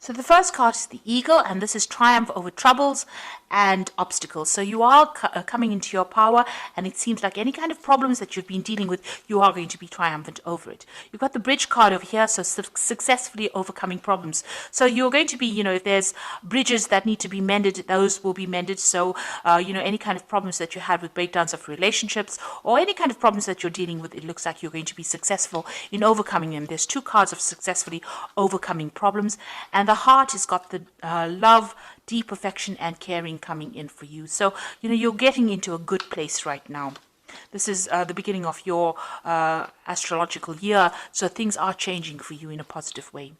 So the first card is the Eagle, and this is triumph over troubles and obstacles. So you are coming into your power, and it seems like any kind of problems that you've been dealing with, you are going to be triumphant over it. You've got the Bridge card over here, so successfully overcoming problems. So you're going to be, if there's bridges that need to be mended, those will be mended. So, any kind of problems that you had with breakdowns of relationships or any kind of problems that you're dealing with, it looks like you're going to be successful in overcoming them. There's 2 cards of successfully overcoming problems, and the Heart has got the love, deep affection and caring coming in for you. So, you're getting into a good place right now. This is the beginning of your astrological year, so things are changing for you in a positive way.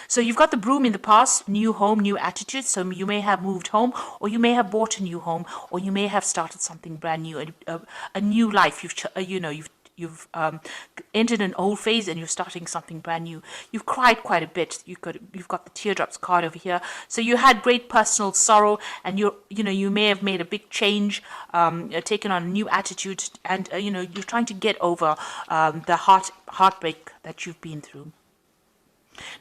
So you've got the Broom in the past, new home, new attitude. So you may have moved home, or you may have bought a new home, or you may have started something brand new, a new life. You've entered an old phase and you're starting something brand new. You've cried quite a bit. You've got the teardrops card over here. So you had great personal sorrow, and you may have made a big change, taken on a new attitude, and you're trying to get over the heartbreak that you've been through.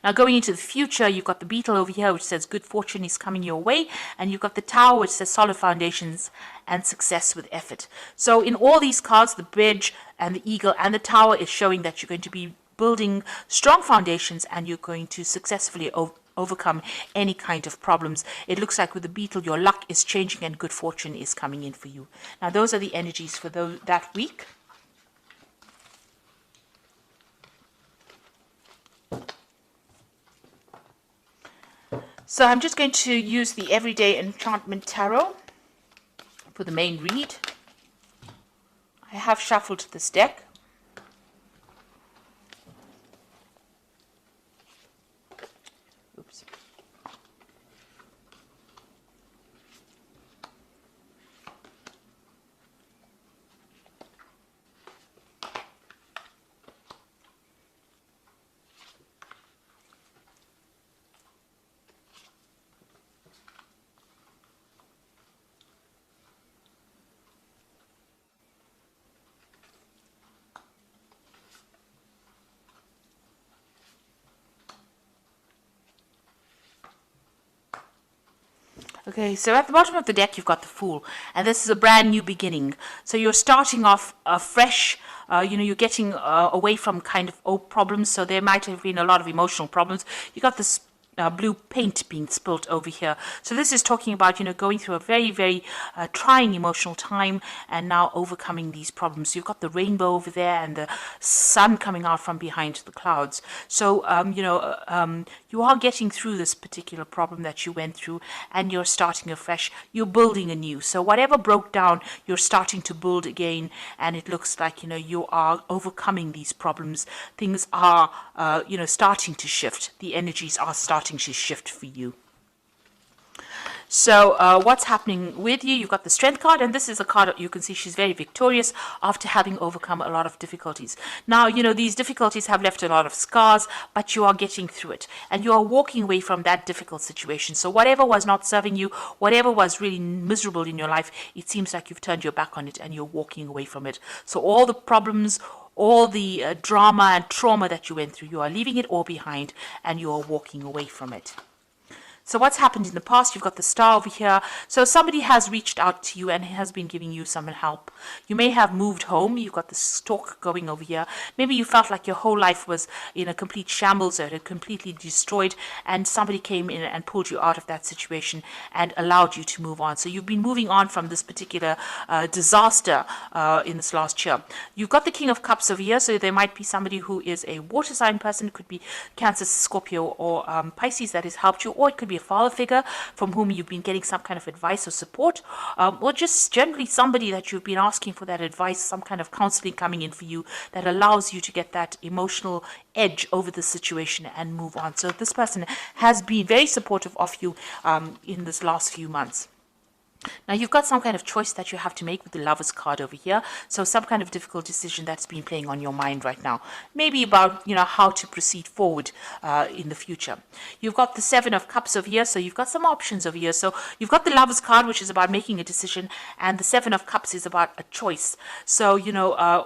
Now going into the future, you've got the Beetle over here, which says good fortune is coming your way, and you've got the Tower, which says solid foundations and success with effort. So in all these cards, the Bridge and the Eagle and the Tower is showing that you're going to be building strong foundations, and you're going to successfully overcome any kind of problems. It looks like with the Beetle, your luck is changing and good fortune is coming in for you. Now those are the energies for that week. So I'm just going to use the Everyday Enchantment Tarot for the main read. I have shuffled this deck. Oops. Okay, so at the bottom of the deck, you've got the Fool, and this is a brand new beginning. So you're starting off fresh. You're getting away from kind of old problems. So there might have been a lot of emotional problems. You got this blue paint being spilt over here. So this is talking about, going through a very, very trying emotional time and now overcoming these problems. You've got the rainbow over there and the sun coming out from behind the clouds. So, you are getting through this particular problem that you went through, and you're starting afresh. You're building anew. So whatever broke down, you're starting to build again, and it looks like, you are overcoming these problems. Things are, starting to shift. The energies are starting to shift for you. So what's happening with you? You've got the Strength card, and this is a card that you can see she's very victorious after having overcome a lot of difficulties. Now, these difficulties have left a lot of scars, but you are getting through it, and you are walking away from that difficult situation. So whatever was not serving you, whatever was really miserable in your life, it seems like you've turned your back on it and you're walking away from it. So all the problems, all the drama and trauma that you went through, you are leaving it all behind and you are walking away from it. So what's happened in the past? You've got the Star over here. So somebody has reached out to you and has been giving you some help. You may have moved home. You've got the Stork going over here. Maybe you felt like your whole life was in a complete shambles or completely destroyed, and somebody came in and pulled you out of that situation and allowed you to move on. So you've been moving on from this particular disaster in this last year. You've got the King of Cups over here. So there might be somebody who is a water sign person. It could be Cancer, Scorpio, or Pisces that has helped you, or it could be a father figure from whom you've been getting some kind of advice or support, or just generally somebody that you've been asking for that advice, some kind of counseling coming in for you that allows you to get that emotional edge over the situation and move on. So this person has been very supportive of you in this last few months. Now you've got some kind of choice that you have to make with the Lovers card over here. So some kind of difficult decision that's been playing on your mind right now. Maybe about, how to proceed forward in the future. You've got the Seven of Cups over here, so you've got some options over here. So you've got the Lovers card, which is about making a decision, and the Seven of Cups is about a choice. So,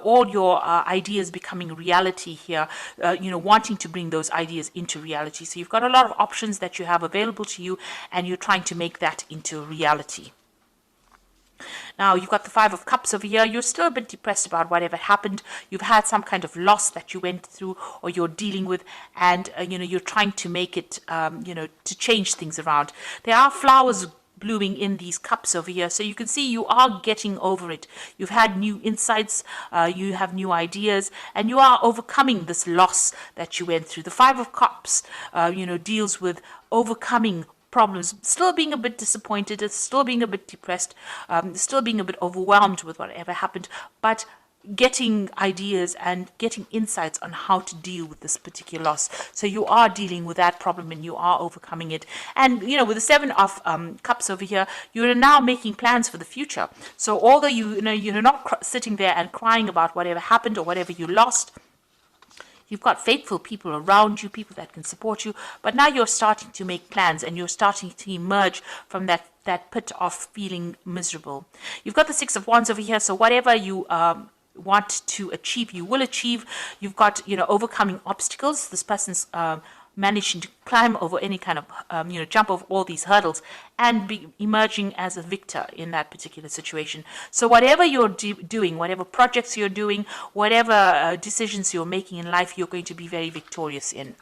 all your ideas becoming reality here, wanting to bring those ideas into reality. So you've got a lot of options that you have available to you, and you're trying to make that into reality. Now, you've got the Five of Cups over here. You're still a bit depressed about whatever happened. You've had some kind of loss that you went through or you're dealing with, and, you're trying to make it, to change things around. There are flowers blooming in these cups over here, so you can see you are getting over it. You've had new insights, you have new ideas, and you are overcoming this loss that you went through. The Five of Cups, deals with overcoming problems, still being a bit disappointed, still being a bit depressed, still being a bit overwhelmed with whatever happened, but getting ideas and getting insights on how to deal with this particular loss. So you are dealing with that problem and you are overcoming it. And, with the Seven of Cups over here, you're now making plans for the future. So although you're not sitting there and crying about whatever happened or whatever you lost, you've got faithful people around you, people that can support you, but now you're starting to make plans and you're starting to emerge from that pit of feeling miserable. You've got the Six of Wands over here, so whatever you want to achieve, you will achieve. You've got, overcoming obstacles. This person's managing to climb over any kind of, jump over all these hurdles and be emerging as a victor in that particular situation. So whatever you're doing, whatever projects you're doing, whatever decisions you're making in life, you're going to be very victorious in.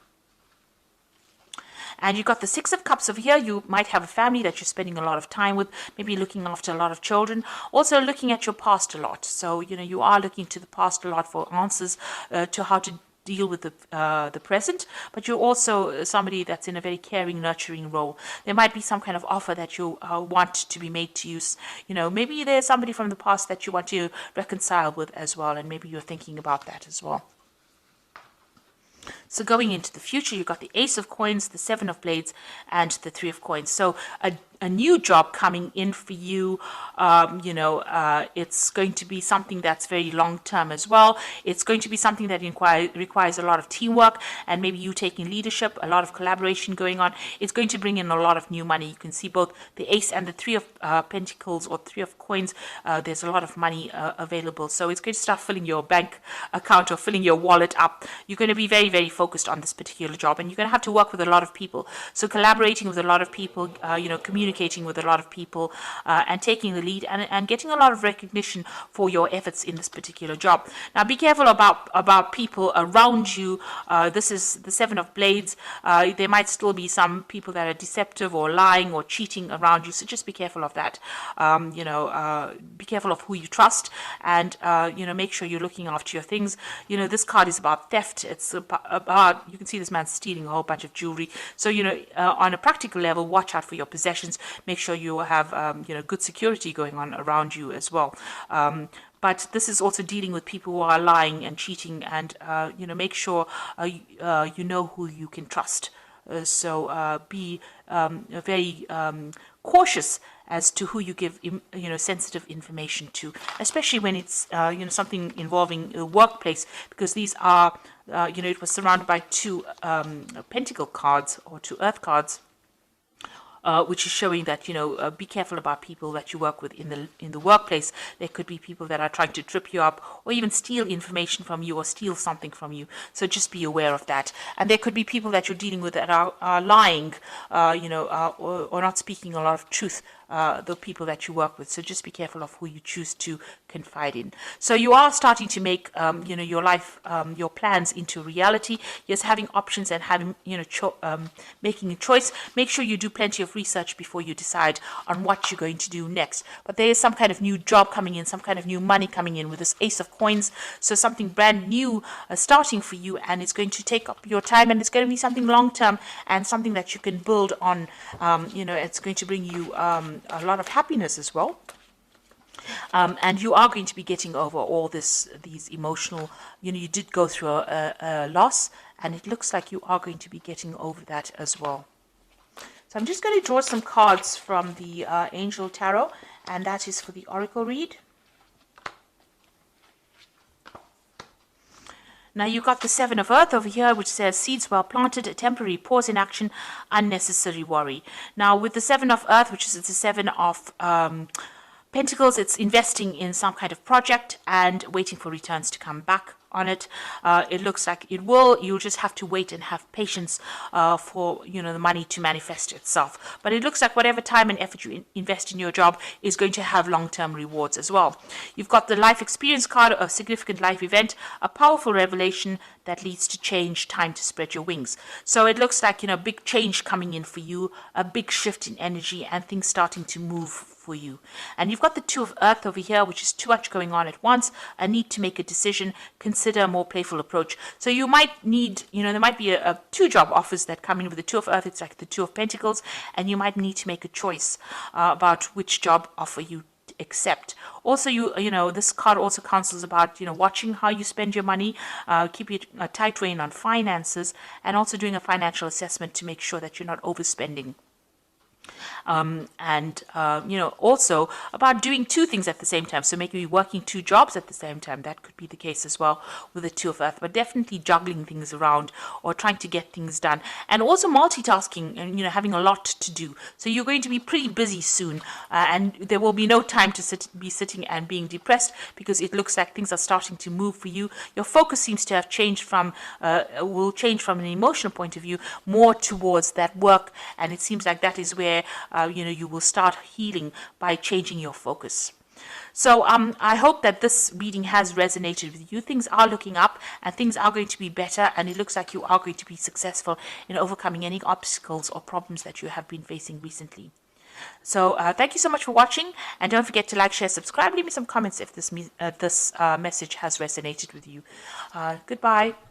And you've got the Six of Cups over here. You might have a family that you're spending a lot of time with, maybe looking after a lot of children, also looking at your past a lot. So, you are looking to the past a lot for answers to how to deal with the present, but you're also somebody that's in a very caring, nurturing role. There might be some kind of offer that you want to be made to use. Maybe there's somebody from the past that you want to reconcile with as well, and maybe you're thinking about that as well. So going into the future, you've got the Ace of Coins, the Seven of Blades, and the Three of Coins. So a new job coming in for you. It's going to be something that's very long term as well. It's going to be something that requires a lot of teamwork and maybe you taking leadership, a lot of collaboration going on. It's going to bring in a lot of new money. You can see both the Ace and the Three of Pentacles or Three of Coins. There's a lot of money available. So it's going to start filling your bank account or filling your wallet up. You're going to be very, very focused on this particular job, and you're going to have to work with a lot of people. So collaborating with a lot of people, communicating with a lot of people, and taking the lead and getting a lot of recognition for your efforts in this particular job. Now, be careful about people around you. This is the Seven of Blades. There might still be some people that are deceptive or lying or cheating around you. So just be careful of that. Be careful of who you trust, and make sure you're looking after your things. This card is about theft. It's about, you can see this man stealing a whole bunch of jewelry. So on a practical level, watch out for your possessions. Make sure you have good security going on around you as well. But this is also dealing with people who are lying and cheating, and make sure you know who you can trust. So be very cautious as to who you give sensitive information to, especially when it's something involving a workplace, because these are it was surrounded by two pentacle cards or two earth cards. Which is showing that be careful about people that you work with in the workplace. There could be people that are trying to trip you up or even steal information from you or steal something from you. So just be aware of that. And there could be people that you're dealing with that are lying, or not speaking a lot of truth. The people that you work with. So just be careful of who you choose to confide in. So you are starting to make, your life, your plans into reality. Yes, having options and having, making a choice. Make sure you do plenty of research before you decide on what you're going to do next. But there is some kind of new job coming in, some kind of new money coming in with this Ace of Coins. So something brand new starting for you, and it's going to take up your time, and it's going to be something long term and something that you can build on. It's going to bring you a lot of happiness as well. And you are going to be getting over all these emotional, you did go through a loss, and it looks like you are going to be getting over that as well. So So I'm just going to draw some cards from the Angel Tarot, and that is for the Oracle read. Now you got the Seven of Earth over here, which says seeds well planted, a temporary pause in action, unnecessary worry. Now with the Seven of Earth, which is the Seven of Pentacles, it's investing in some kind of project and waiting for returns to come back on it. It looks like it will. You'll just have to wait and have patience for the money to manifest itself. But it looks like whatever time and effort you invest in your job is going to have long-term rewards as well. You've got the life experience card, a significant life event, a powerful revelation that leads to change, time to spread your wings. So it looks like big change coming in for you, a big shift in energy, and things starting to move for you. And you've got the Two of Earth over here, which is too much going on at once, a need to make a decision, consider a more playful approach. So you might need, there might be two job offers that come in with the Two of Earth. It's like the Two of Pentacles, and you might need to make a choice about which job offer you accept. Also, this card also counsels about watching how you spend your money, keeping a tight rein on finances, and also doing a financial assessment to make sure that you're not overspending. Also about doing two things at the same time. So maybe working two jobs at the same time. That could be the case as well with the Two of Earth, but definitely juggling things around or trying to get things done. And also multitasking and, having a lot to do. So you're going to be pretty busy soon, and there will be no time to be sitting and being depressed, because it looks like things are starting to move for you. Your focus seems to have changed will change from an emotional point of view more towards that work, and it seems like that is where you will start healing by changing your focus. So I hope that this reading has resonated with you. Things are looking up and things are going to be better, and it looks like you are going to be successful in overcoming any obstacles or problems that you have been facing recently. So thank you so much for watching, and don't forget to like, share, subscribe, leave me some comments if this message has resonated with you. Goodbye.